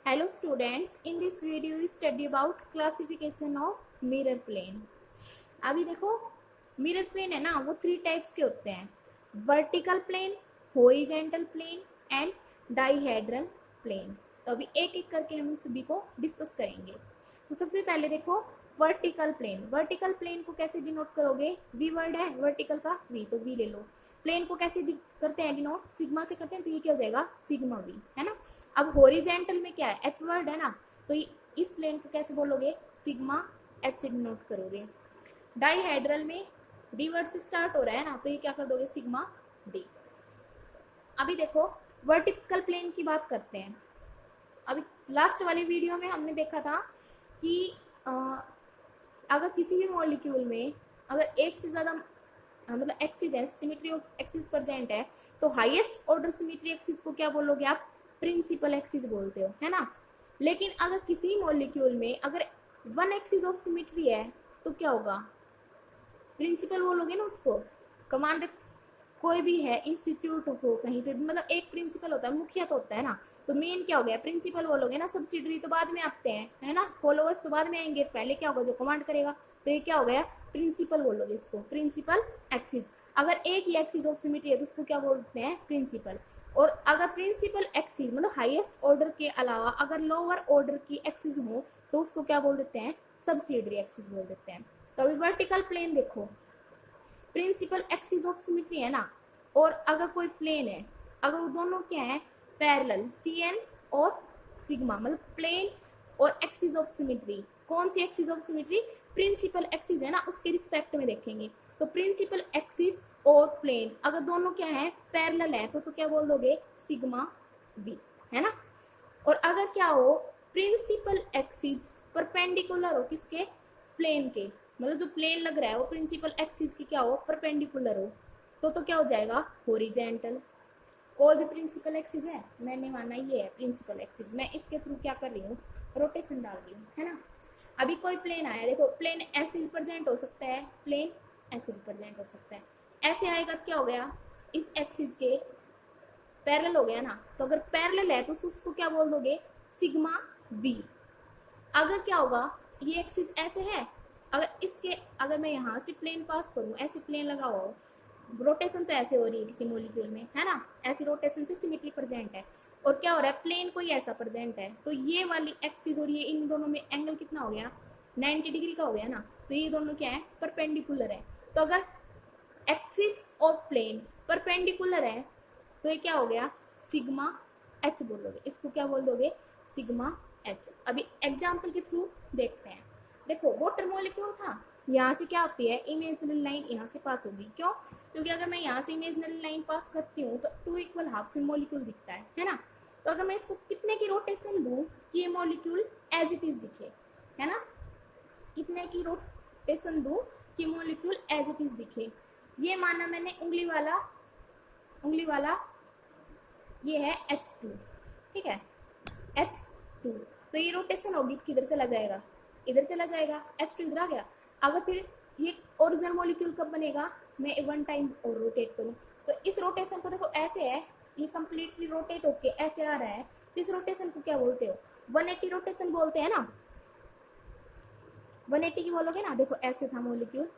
Hello students, in this video we study about classification of mirror plane. अभी देखो mirror plane है ना, वो 3 टाइप्स के होते हैं, vertical plane, horizontal plane and dihedral plane. तो अभी एक एक करके हम इन सभी को डिस्कस करेंगे। तो सबसे पहले देखो वर्टिकल प्लेन। वर्टिकल प्लेन को कैसे डिनोट करोगे? वी वर्ड है वर्टिकल का, वी, तो वी ले लो। प्लेन को कैसे करते हैं डिनोट? सिग्मा से करते हैं, तो ये क्या हो जाएगा? सिग्मा वी, है ना। अब हॉरिजॉन्टल में क्या है? एच वर्ड है ना, तो इस प्लेन को कैसे बोलोगे? सिग्मा एच से डिनोट करोगे। डाइहेड्रल में डी वर्ड से स्टार्ट हो रहा है ना, तो ये क्या कर दोगे? Sigma D. अभी देखो वर्टिकल प्लेन की बात करते हैं। अभी लास्ट वाली वीडियो में हमने देखा था कि अगर किसी भी मॉलिक्यूल में अगर एक से ज्यादा मतलब एक्सिस है, सिमेट्री ऑफ एक्सिस प्रेजेंट है, तो हाईएस्ट ऑर्डर सिमेट्री एक्सिस को क्या बोलोगे आप? प्रिंसिपल एक्सिस बोलते हो, है ना। लेकिन अगर किसी मॉलिक्यूल में अगर वन एक्सिस ऑफ सिमेट्री है तो क्या होगा? प्रिंसिपल बोलोगे ना उसको। कमांड कोई भी है, इंस्टीट्यूट हो कहीं पे, मतलब एक प्रिंसिपल होता है, मुखिया तो होता है ना, तो मेन क्या हो गया? प्रिंसिपल बोलोगे ना। सब्सिडरी तो बाद में आते हैं, है ना, फॉलोअर्स तो बाद में आएंगे, पहले क्या होगा? जो कमांड करेगा। तो ये क्या हो गया? प्रिंसिपल बोलोगे इसको, प्रिंसिपल एक्सिस। अगर एक ही एक्सिस ऑफ सिमेट्री है तो उसको क्या बोलते हैं? प्रिंसिपल। और अगर प्रिंसिपल एक्सिस मतलब हाईएस्ट ऑर्डर के अलावा अगर लोअर ऑर्डर की एक्सिस हो तो उसको क्या बोल देते हैं? सब्सिडरी एक्सिस बोल देते हैं। तो अभी वर्टिकल प्लेन देखो, प्रिंसिपल एक्सिस ऑफ सिमेट्री है ना, और अगर कोई प्लेन है, अगर वो दोनों क्या है? पैरेलल, सी एन और सिग्मा, मतलब प्लेन और एक्सिस ऑफ सिमेट्री। कौन सी axis of symmetry? Principal axis है ना, उसके रिस्पेक्ट में देखेंगे। तो प्रिंसिपल एक्सिस और प्लेन अगर दोनों क्या है? पैरेलल है, तो क्या बोल दोगे? सिग्मा बी, है ना। और अगर क्या हो? प्रिंसिपल एक्सिस परपेंडिकुलर हो किसके? प्लेन के, मतलब जो प्लेन लग रहा है वो प्रिंसिपल एक्सिस की क्या हो? परपेंडिकुलर हो, तो क्या हो जाएगा? हॉरिजॉन्टल। कोई भी प्रिंसिपल एक्सिस है, मैंने माना ये है प्रिंसिपल एक्सिस, मैं इसके थ्रू क्या कर रही हूँ? रोटेशन डाल रही हूँ, है ना। अभी कोई प्लेन आया, देखो प्लेन ऐसे रिप्रेजेंट हो सकता है, प्लेन ऐसे रिप्रेजेंट हो सकता है। ऐसे आएगा तो क्या हो गया? इस एक्सिस के पैरेलल हो गया ना, तो अगर पैरेलल है तो उसको क्या बोल दोगे? Sigma b. अगर क्या होगा? ये एक्सिस ऐसे है, अगर इसके अगर मैं यहाँ से प्लेन पास करूँ, ऐसे प्लेन लगा हुआ हो, रोटेशन तो ऐसे हो रही है किसी मॉलिक्यूल में, है ना, ऐसी रोटेशन से सिमेट्री प्रेजेंट है, और क्या हो रहा है? प्लेन कोई ऐसा प्रेजेंट है, तो ये वाली एक्सिस और ये इन दोनों में एंगल कितना हो गया? 90 डिग्री का हो गया ना, तो ये दोनों क्या है? परपेंडिकुलर है। तो अगर एक्सिस और प्लेन परपेंडिकुलर है तो ये क्या हो गया? सिग्मा एच बोलोगे, इसको क्या बोल दोगे? Sigma H. अभी एग्जाम्पल के थ्रू देखते हैं। देखो वाटर मॉलिक्यूल था, यहाँ से क्या होती है? इमेजिनरी लाइन यहाँ से पास होगी। क्यों? क्योंकि अगर मैं यहाँ से इमेजिनरी लाइन पास करती हूँ तो 2 इक्वल हाफ से मॉलिक्यूल दिखता है ना। तो अगर मैं इसको कितने की रोटेशन दूँ कि ये मॉलिक्यूल एज इट इज दिखे, है ना, कितने की रोटेशन दूँ कि मॉलिक्यूल एज इट इज दिखे। ये माना मैंने उंगली वाला ये है H2, ठीक है, H2, तो ये रोटेशन होगी किधर चला जाएगा? इधर चला जाएगा, H2 इधर आ गया। अगर फिर ये ओरिजिनल मॉलिक्यूल कब बनेगा? मैं 1 टाइम और रोटेट करूँ, तो इस रोटेशन को देखो ऐसे है, ये कंप्लीटली रोटेट होके ऐसे आ रहा है, तो इस रोटेशन को क्या बोलते हो? 180 रोटेशन बोलते हैं ना। 180 की बोलोगे ना। देखो ऐसे था मॉलिक्यूल,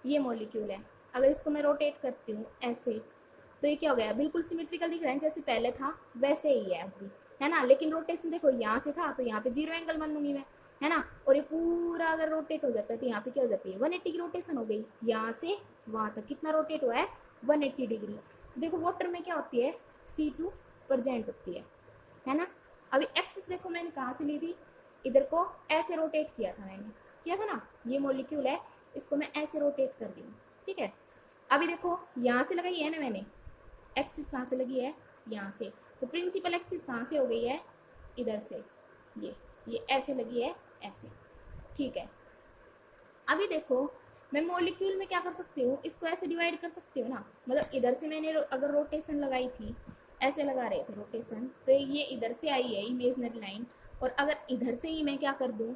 ये मॉलिक्यूल है, अगर इसको मैं रोटेट करती हूँ ऐसे, तो ये क्या हो गया? बिल्कुल सिमेट्रिकल दिख रहा है, जैसे पहले था वैसे ही है अभी, है ना। लेकिन रोटेशन देखो यहाँ से था तो यहाँ पे 0 एंगल मान लूंगी मैं, है ना। और ये पूरा अगर रोटेट हो जाता है तो यहाँ पे क्या हो जाती है? 180 की रोटेशन हो गई। यहाँ से वहां तक कितना रोटेट हुआ है? 180 डिग्री। तो देखो वाटर में क्या होती है? C2 प्रेजेंट होती है ना। अभी एक्सिस देखो मैंने कहाँ से ली थी? इधर को ऐसे रोटेट किया था मैंने, किया था ना। ये मॉलिक्यूल है, इसको मैं ऐसे रोटेट कर रही हूँ, ठीक है। अभी देखो यहाँ से लगाई है ना मैंने, एक्सिस कहाँ से लगी है? यहाँ से। तो प्रिंसिपल एक्सिस कहाँ से हो गई है? इधर से। ये ऐसे लगी है, ऐसे, ठीक है। अभी देखो मैं मॉलिक्यूल में क्या कर सकती हूँ? इसको ऐसे डिवाइड कर सकती हूँ ना, मतलब इधर से मैंने अगर रोटेशन लगाई थी, ऐसे लगा रहे थे रोटेशन, तो ये इधर से आई है इमेजिनरी लाइन, और अगर इधर से ही मैं क्या कर दूँ?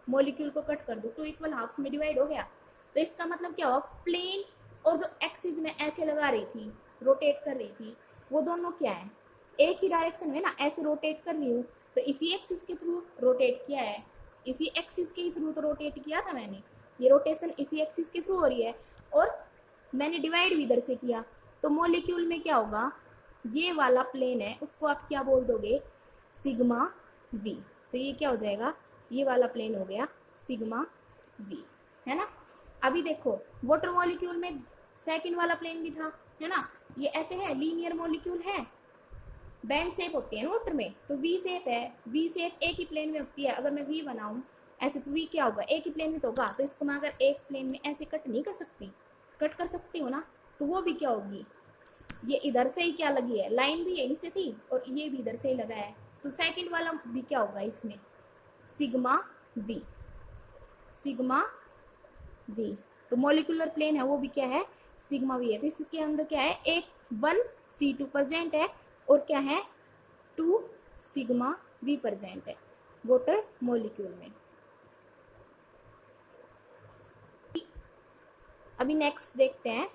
मॉलिक्यूल को कट कर दूँ, 2 इक्वल हाफ्स में डिवाइड हो गया। तो इसका मतलब क्या हुआ? प्लेन और जो एक्सिस में ऐसे लगा रही थी, रोटेट कर रही थी, वो दोनों क्या है? एक ही डायरेक्शन में ना, ऐसे रोटेट कर रही हूँ, तो इसी एक्सिस के थ्रू रोटेट किया है, इसी एक्सिस के थ्रू तो रोटेट किया था मैंने, ये रोटेशन इसी एक्सिस के थ्रू हो रही है और मैंने डिवाइड भी इधर से किया। तो मॉलिक्यूल में क्या होगा, ये वाला प्लेन है उसको आप क्या बोल दोगे, सिग्मा वी। तो ये क्या हो जाएगा, ये वाला प्लेन हो गया सिग्मा वी, है ना। अभी देखो वाटर मॉलिक्यूल में सेकंड वाला प्लेन भी था, है ना। ये ऐसे है, लीनियर मॉलिक्यूल है, बैंड शेप होती है ना वाटर में, तो वी शेप है, वी शेप एक ही प्लेन में होती है। अगर मैं वी बनाऊं ऐसे तो वी क्या होगा, एक ही प्लेन में तो होगा, तो इसको मैं अगर एक प्लेन में ऐसे कट नहीं कर सकती, कट कर सकती हूँ ना, तो वो भी क्या होगी, ये इधर से ही क्या लगी है, लाइन भी यहीं से थी और ये भी इधर से ही लगा है, तो सेकंड वाला भी क्या होगा इसमें, सिग्मा वी, सिग्मा वी। तो मॉलिक्यूलर प्लेन है वो भी क्या है, सिग्मा वी है। तो इसके अंदर क्या है, एक 1 C2 प्रेजेंट है और क्या है 2 सिग्मा वी प्रेजेंट है वाटर मॉलिक्यूल में। अभी नेक्स्ट देखते हैं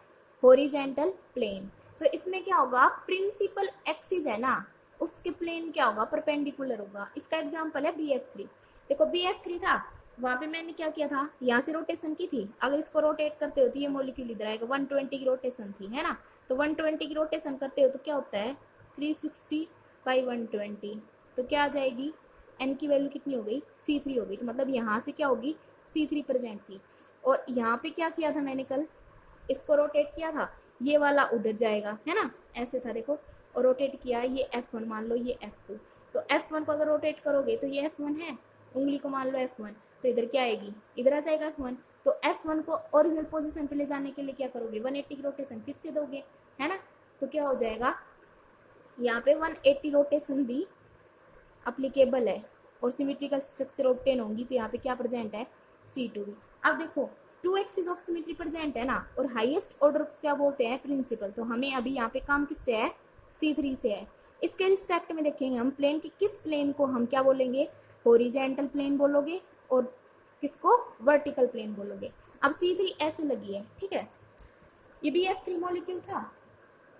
हॉरिजेंटल प्लेन। तो इसमें क्या होगा, प्रिंसिपल एक्सिस है ना, उसके प्लेन क्या होगा, परपेंडिकुलर होगा। इसका एग्जांपल है BF3। देखो BF3 था, वहां पे मैंने क्या किया था, यहाँ से रोटेशन की थी, अगर इसको रोटेट करते हो तो ये मॉलिक्यूल इधर आएगा, 120 की रोटेशन थी, है ना। तो 120 की रोटेशन करते हो तो क्या होता है 360 बाई 120, तो क्या आ जाएगी, एन की वैल्यू कितनी हो गई, C3 हो गई। तो मतलब यहाँ से क्या होगी, C3 प्रेजेंट थी। और यहाँ पे क्या किया था मैंने कल, इसको रोटेट किया था, ये वाला उधर जाएगा, है ना, ऐसे था देखो, और रोटेट किया, ये F1 मान लो, ये F2। तो F1 को अगर रोटेट करोगे तो ये F1 है, उंगली को मान लो F1, तो इधर क्या आएगी, इधर आ जाएगा F1। तो F1 को ओरिजिनल पोजीशन पे ले जाने के लिए क्या करोगे, 180 की रोटेशन फिर से दोगे, है ना। तो क्या हो जाएगा, यहाँ पे 180 रोटेशन भी अप्लीकेबल है और सिमेट्रिकल स्ट्रक्चर ऑब्टेन होंगी, तो यहाँ पे क्या प्रेजेंट है, C2 भी। अब देखो 2 एक्सिस ऑफ सिमेट्री प्रेजेंट है ना, और हाईएस्ट ऑर्डर को क्या बोलते हैं, प्रिंसिपल। तो हमें अभी यहाँ पे काम किससे है, C3 से है। इसके रिस्पेक्ट में देखेंगे हम प्लेन की, किस प्लेन को हम क्या बोलेंगे, हॉरिजेंटल प्लेन बोलोगे और किसको वर्टिकल प्लेन बोलोगे। अब C3 ऐसे लगी है, ठीक है, ये BF3 मॉलिक्यूल था,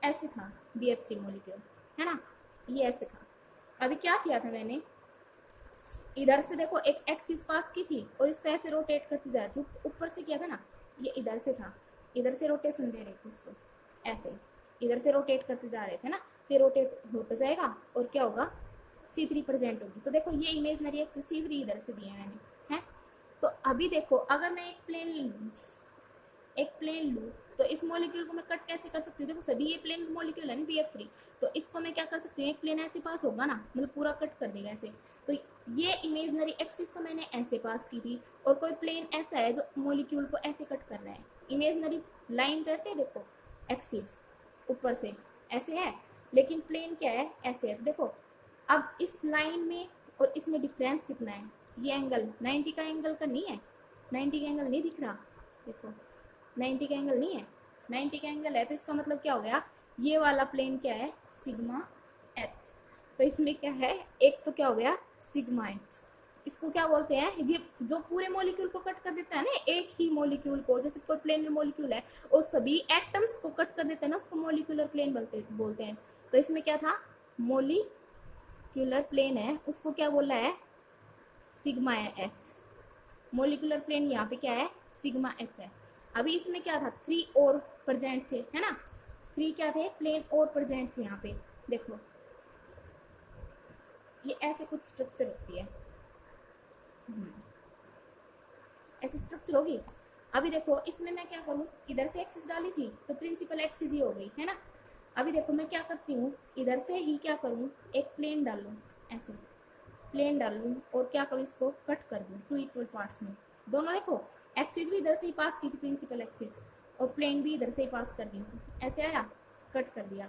ऐसे था BF3 मॉलिक्यूल, है ना, ये ऐसे था। अभी क्या किया था मैंने, इधर से देखो एक एक्सिस पास की थी और इसको ऐसे रोटेट करती जा रही थी, ऊपर से किया था ना, ये इधर से था, इधर से रोटेशन दे रहे थे इसको, ऐसे इधर से रोटेट करते जा रहे थे ना, फिर रोटेट होता जाएगा और क्या होगा, C3 प्रेजेंट होगी। तो देखो ये इमेजनरी एक्सिस C3 इधर से दिए मैंने, है। तो अभी देखो अगर मैं एक प्लेन लूँ तो इस मॉलिक्यूल को मैं कट कैसे कर सकती हूँ, देखो सभी ये प्लेन मॉलिक्यूल है ना BF3, तो इसको मैं क्या कर सकती हूँ, एक प्लेन ऐसे पास होगा ना, मतलब पूरा कट कर देगा ऐसे। तो ये इमेजनरी एक्सिस तो मैंने ऐसे पास की थी, और कोई प्लेन ऐसा है जो मॉलिक्यूल को ऐसे कट कर रहा है, इमेजनरी लाइन तो ऐसे देखो, एक्सिस ऊपर से ऐसे है, लेकिन प्लेन क्या है, ऐसे है। तो देखो अब इस लाइन में और इसमें डिफरेंस कितना है, ये एंगल 90 का एंगल का नहीं है, 90 का एंगल नहीं दिख रहा, देखो 90 का एंगल नहीं है, 90 का एंगल है, तो इसका मतलब क्या हो गया, ये वाला प्लेन क्या है, सिग्मा एच। तो इसमें क्या है, एक तो क्या हो गया सिग्मा एच, इसको क्या बोलते हैं, ये जो पूरे मॉलिक्यूल को कट कर देता है ना, एक ही मॉलिक्यूल को, जैसे कोई प्लेन में मॉलिक्यूल है और सभी एटम्स को कट कर देता है ना, उसको मॉलिक्यूलर प्लेन बोलते हैं। तो इसमें क्या था, मॉलिक्यूलर प्लेन है, उसको क्या बोला है, सिग्मा एच। मॉलिक्यूलर प्लेन यहाँ पे क्या है, सिग्मा एच है। अभी इसमें क्या था, 3 और प्रेजेंट थे, है ना, 3 क्या थे, प्लेन और प्रेजेंट थे यहाँ पे। देखो ये ऐसे कुछ स्ट्रक्चर होती है, ऐसी स्ट्रक्चर होगी। अभी देखो इसमें मैं क्या करूँ, इधर से एक्सिस डाली थी तो प्रिंसिपल एक्सिस ही हो गई, है ना। अभी देखो मैं क्या करती हूँ, इधर से ही क्या करूँ, एक प्लेन डालूँ, ऐसे प्लेन डालूँ और क्या करूँ, इसको कट कर दूँ 2 इक्वल पार्ट्स में। दोनों देखो एक्सिस भी इधर से ही पास की थी, प्रिंसिपल एक्सिस, और प्लेन भी इधर से ही पास कर दी, ऐसे आया, कट कर दिया।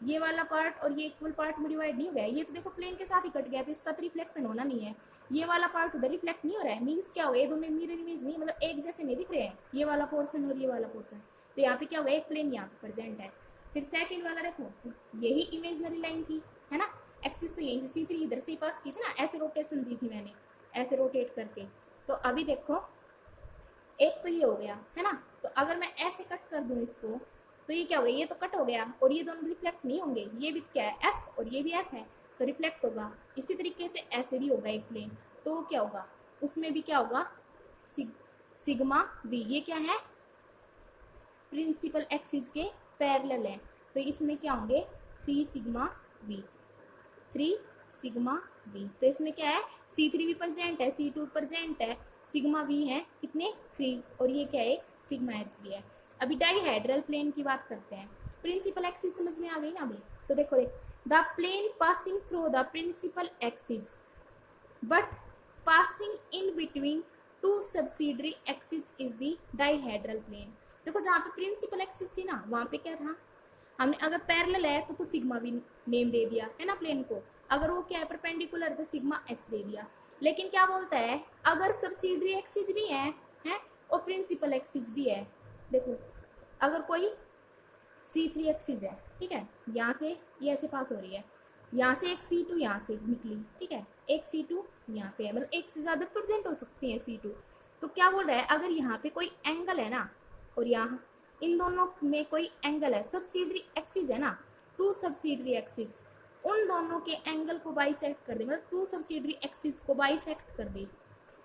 ये वाला पार्ट और ये इक्वल पार्ट में डिवाइड नहीं हो गया, ये तो देखो प्लेन के साथ ही कट गया, तो इसका तो रिफ्लेक्शन होना नहीं है। ये वाला पार्ट उधर रिफ्लेक्ट नहीं हो रहा है, मीन्स क्या हो गया, ये दोनों मिरर इमेज नहीं, मतलब एक जैसे नहीं दिख रहे हैं, ये वाला पोर्शन और ये वाला पोर्शन। तो यहाँ पे क्या हुआ, एक प्लेन यहाँ पे प्रेजेंट है। फिर सेकंड वाला देखो, यही इमेजनरी लाइन थी, है ना, एक्सिस तो यहीं से C3 इधर से ही पास की थी ना, ऐसे रोटेशन दी थी मैंने, ऐसे रोटेट करके। तो अभी देखो एक तो ये हो गया, है ना। तो अगर मैं ऐसे कट कर दूं इसको, तो ये क्या हो गया, ये तो कट हो गया और ये दोनों रिफ्लेक्ट नहीं होंगे, ये भी क्या है F और ये भी F है। तो रिफ्लेक्ट होगा। इसी तरीके से ऐसे भी होगा एक प्लेन, तो क्या होगा, उसमें भी क्या होगा, सिग्मा बी। ये क्या है, प्रिंसिपल एक्सिस के पैरेलल है, तो इसमें क्या होंगे 3 सिग्मा बी, 3 सिग्मा बी। तो इसमें क्या है, C3 भी प्रेजेंट है, C2 प्रेजेंट है, सिग्मा बी है कितने 3, और ये क्या है सिग्मा एच भी है। अभी डाईहेड्रल प्लेन की बात करते हैं। प्रिंसिपल एक्सिस समझ में आ गई ना अभी, तो देखो the plane passing through the principal axis but passing in between two subsidiary axis is the dihedral plane. देखो जहाँ पे प्रिंसिपल एक्सिस थी ना, वहां पे क्या था, हमने अगर पैरेलल है तो सिग्मा भी नेम दे दिया है ना प्लेन को, अगर वो क्या है परपेंडिकुलर तो सिग्मा एस दे दिया। लेकिन क्या बोलता है, अगर सब्सिडरी एक्सिस भी है और प्रिंसिपल एक्सिस भी है, देखो अगर कोई C3 एक्सिस है, ठीक है, यहाँ से ये ऐसे पास हो रही है, यहाँ से एक C2 यहाँ से निकली, ठीक है, एक C2 यहाँ पे है, मतलब एक से ज्यादा प्रेजेंट हो सकती है C2। तो क्या बोल रहा है, अगर यहाँ पे कोई एंगल है ना, और यहाँ इन दोनों में कोई एंगल है, सब्सिडरी एक्सिस है ना, 2 सब्सिडरी एक्सिस, उन दोनों के एंगल को बाइसेक्ट कर दे, मतलब 2 सब्सिडरी एक्सिस को बाइसेक्ट कर दे,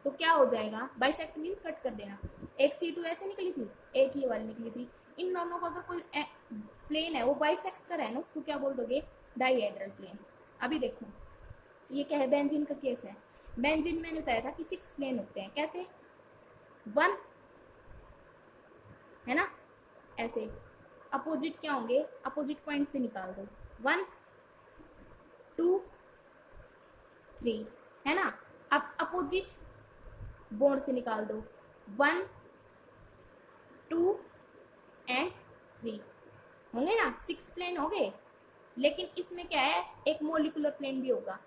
तो क्या हो जाएगा, बाइसेक्ट मीन कट कर देना। एक C2 ऐसे निकली थी, एक ये वाली निकली थी, इन दोनों को अगर कोई प्लेन है वो बाइसेक्ट कर रहा है ना, उसको क्या बोल दोगे, डाईहेड्रल प्लेन। अभी देखो ये क्या है, बेंजीन का केस है। बेंजीन मैंने बताया था कि 6 प्लेन होते हैं, कैसे 1 है ना, ऐसे अपोजिट क्या होंगे, अपोजिट पॉइंट से निकाल दो, 1 2 3 है ना। अब अपोजिट बोर्ड से निकाल दो, 1 2 एंड 3 होंगे ना, 6 प्लेन हो गए। लेकिन इसमें क्या है, एक मोलिकुलर प्लेन भी होगा,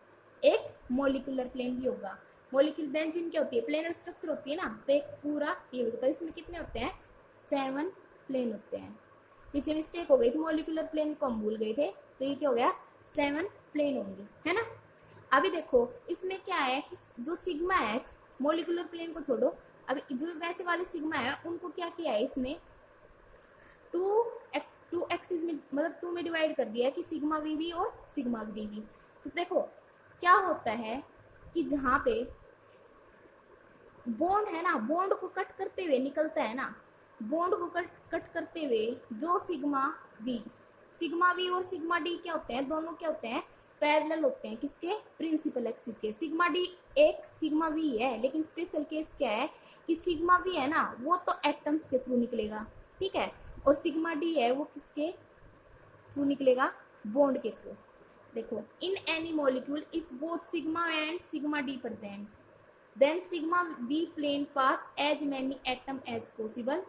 एक मोलिकुलर प्लेन भी होगा। मोलिकुलर बेंजीन क्या होती है, प्लेनर स्ट्रक्चर होती है ना, तो एक पूरा ये होता है, इसमें कितने होते हैं 7 प्लेन होते हैं। पीछे मिस्टेक हो गई थी, मोलिकुलर प्लेन को हम भूल गए थे, तो ये क्या हो गया 7 प्लेन होंगे, है ना। अभी देखो इसमें क्या है कि जो सिग्मा है, मोलिकुलर प्लेन को छोड़ो, अभी जो वैसे वाले सिग्मा है उनको क्या किया है इसमें, टू एक्सिस में, मतलब 2 में डिवाइड कर दिया है कि सिग्मा वी भी और सिग्मा डी भी। तो देखो क्या होता है कि जहां पे बॉन्ड है ना, बॉन्ड को कट करते हुए निकलता है ना, बॉन्ड को कट करते हुए जो सिग्मा वी और सिग्मा डी क्या होते हैं, दोनों क्या होते हैं पैरेलल होते हैं, किसके, प्रिंसिपल एक्सिस के। सिग्मा डी एक सिग्मा वी है, लेकिन स्पेशल केस क्या है कि सिग्मा वी है ना वो तो एटम्स के थ्रू निकलेगा, ठीक है, और सिग्मा डी है वो किसके थ्रू निकलेगा, बॉन्ड के थ्रू। देखो in any molecule if both sigma and sigma D present then sigma b plane pass as many atom as possible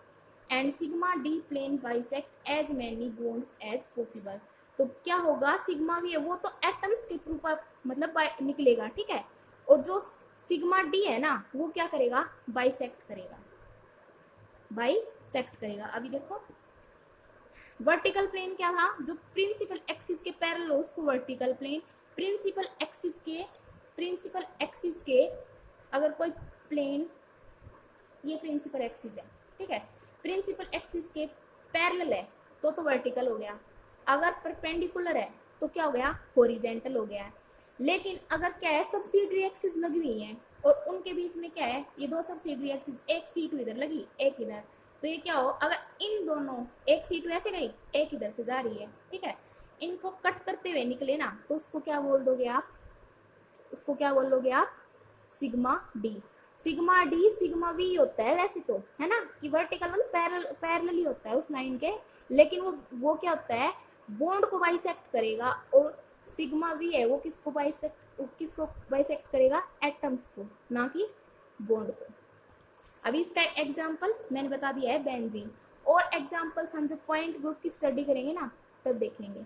and sigma d plane bisect as many bonds as possible। तो क्या होगा, sigma भी है वो तो atoms के through पर मतलब निकलेगा, ठीक है, और जो सिग्मा डी है ना वो क्या करेगा, बाइसेक्ट करेगा। अभी देखो वर्टिकल प्लेन क्या था, जो प्रिंसिपल एक्सिस के पैरेलल हो उसको वर्टिकल प्लेन, प्रिंसिपल एक्सिस के अगर कोई प्लेन, ये प्रिंसिपल एक्सिस है, ठीक है, प्रिंसिपल एक्सिस के पैरेलल है तो वर्टिकल हो गया, अगर परपेंडिकुलर है तो क्या हो गया, हॉरिजॉन्टल हो गया। लेकिन अगर क्या है, सब्सिडरी एक्सिस लगी हुई है और उनके बीच में क्या है, ये 2 सब्सिडरी एक्सिस, एक C2 इधर लगी एक इधर, तो ये क्या हो, अगर इन दोनों, एक C2 ऐसे गई एक इधर से जा रही है, ठीक है, इनको कट करते हुए निकले ना, तो उसको क्या बोल दोगे आप, sigma D. Sigma D sigma we होता है वैसे तो, है ना, कि वर्टिकल मतलब पैरेलल ही होता है उस लाइन के, लेकिन वो क्या होता है, बॉन्ड को बाइसेक्ट करेगा, और सिग्मा वी है वो किसको बाइसेक्ट करेगा, एटम्स को, ना कि बॉन्ड को। अभी इसका एग्जांपल मैंने बता दिया है बेंजीन, और एग्जांपल्स हम जब पॉइंट ग्रुप की स्टडी करेंगे ना तब देखेंगे।